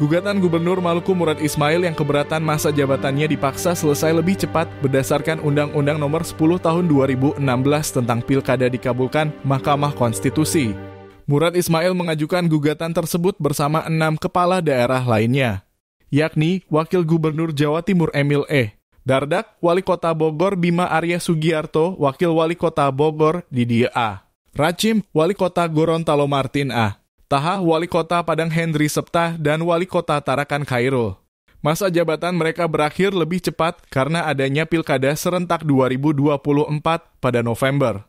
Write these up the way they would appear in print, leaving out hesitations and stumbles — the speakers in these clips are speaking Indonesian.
Gugatan Gubernur Maluku Murad Ismail yang keberatan masa jabatannya dipaksa selesai lebih cepat berdasarkan Undang-Undang Nomor 10 Tahun 2016 tentang Pilkada dikabulkan Mahkamah Konstitusi. Murad Ismail mengajukan gugatan tersebut bersama 6 kepala daerah lainnya, yakni Wakil Gubernur Jawa Timur Emil E. Dardak, Wali Kota Bogor Bima Arya Sugiarto, Wakil Wali Kota Bogor Didia A. Rachim, Wali Kota Gorontalo Martin A. Taha, Wali Kota Padang Hendri Septa, dan Wali Kota Tarakan Khairul. Masa jabatan mereka berakhir lebih cepat karena adanya Pilkada serentak 2024 pada November.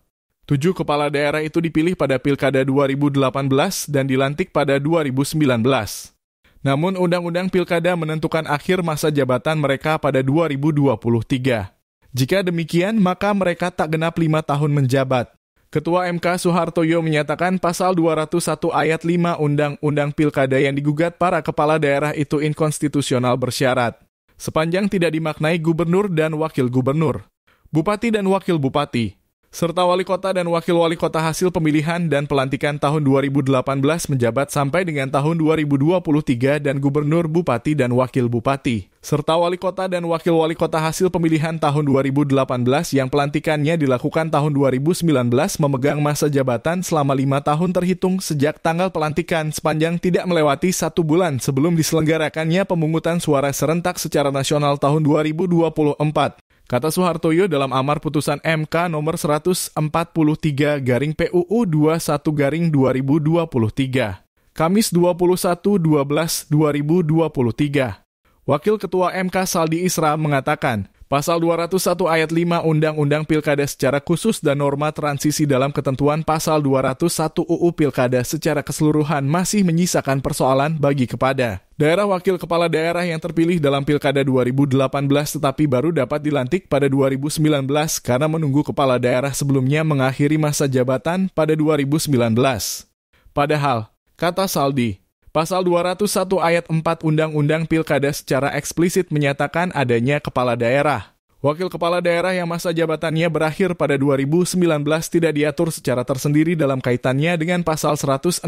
7 kepala daerah itu dipilih pada Pilkada 2018 dan dilantik pada 2019. Namun Undang-Undang Pilkada menentukan akhir masa jabatan mereka pada 2023. Jika demikian, maka mereka tak genap 5 tahun menjabat. Ketua MK Soehartoyo menyatakan pasal 201 ayat 5 Undang-Undang Pilkada yang digugat para kepala daerah itu inkonstitusional bersyarat. Sepanjang tidak dimaknai gubernur dan wakil gubernur, bupati dan wakil bupati, serta wali kota dan wakil wali kota hasil pemilihan dan pelantikan tahun 2018 menjabat sampai dengan tahun 2023 dan gubernur, bupati, dan wakil bupati, serta wali kota dan wakil wali kota hasil pemilihan tahun 2018 yang pelantikannya dilakukan tahun 2019 memegang masa jabatan selama 5 tahun terhitung sejak tanggal pelantikan sepanjang tidak melewati 1 bulan sebelum diselenggarakannya pemungutan suara serentak secara nasional tahun 2024. Kata Soehartoyo dalam amar putusan MK nomor 143/PUU 21/2023, Kamis 21/12/2023. Wakil Ketua MK Saldi Isra mengatakan, Pasal 201 ayat 5 Undang-Undang Pilkada secara khusus dan norma transisi dalam ketentuan Pasal 201 UU Pilkada secara keseluruhan masih menyisakan persoalan bagi kepada daerah wakil kepala daerah yang terpilih dalam Pilkada 2018 tetapi baru dapat dilantik pada 2019 karena menunggu kepala daerah sebelumnya mengakhiri masa jabatan pada 2019. Padahal, kata Saldi, Pasal 201 ayat 4 Undang-Undang Pilkada secara eksplisit menyatakan adanya kepala daerah. Wakil kepala daerah yang masa jabatannya berakhir pada 2019 tidak diatur secara tersendiri dalam kaitannya dengan Pasal 162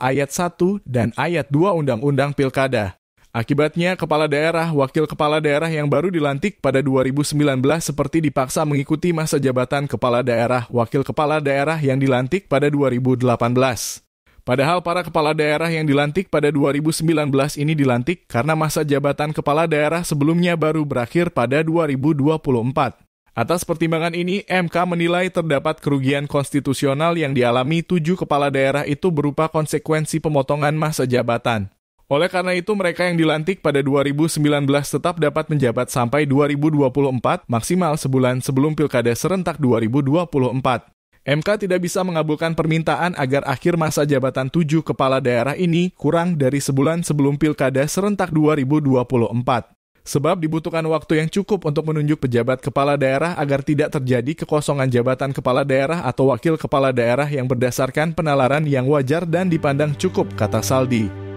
ayat 1 dan ayat 2 Undang-Undang Pilkada. Akibatnya, kepala daerah, wakil kepala daerah yang baru dilantik pada 2019 seperti dipaksa mengikuti masa jabatan kepala daerah, wakil kepala daerah yang dilantik pada 2018. Padahal para kepala daerah yang dilantik pada 2019 ini dilantik karena masa jabatan kepala daerah sebelumnya baru berakhir pada 2024. Atas pertimbangan ini, MK menilai terdapat kerugian konstitusional yang dialami 7 kepala daerah itu berupa konsekuensi pemotongan masa jabatan. Oleh karena itu, mereka yang dilantik pada 2019 tetap dapat menjabat sampai 2024, maksimal sebulan sebelum Pilkada serentak 2024. MK tidak bisa mengabulkan permintaan agar akhir masa jabatan 7 kepala daerah ini kurang dari sebulan sebelum Pilkada serentak 2024. Sebab dibutuhkan waktu yang cukup untuk menunjuk pejabat kepala daerah agar tidak terjadi kekosongan jabatan kepala daerah atau wakil kepala daerah yang berdasarkan penalaran yang wajar dan dipandang cukup, kata Saldi.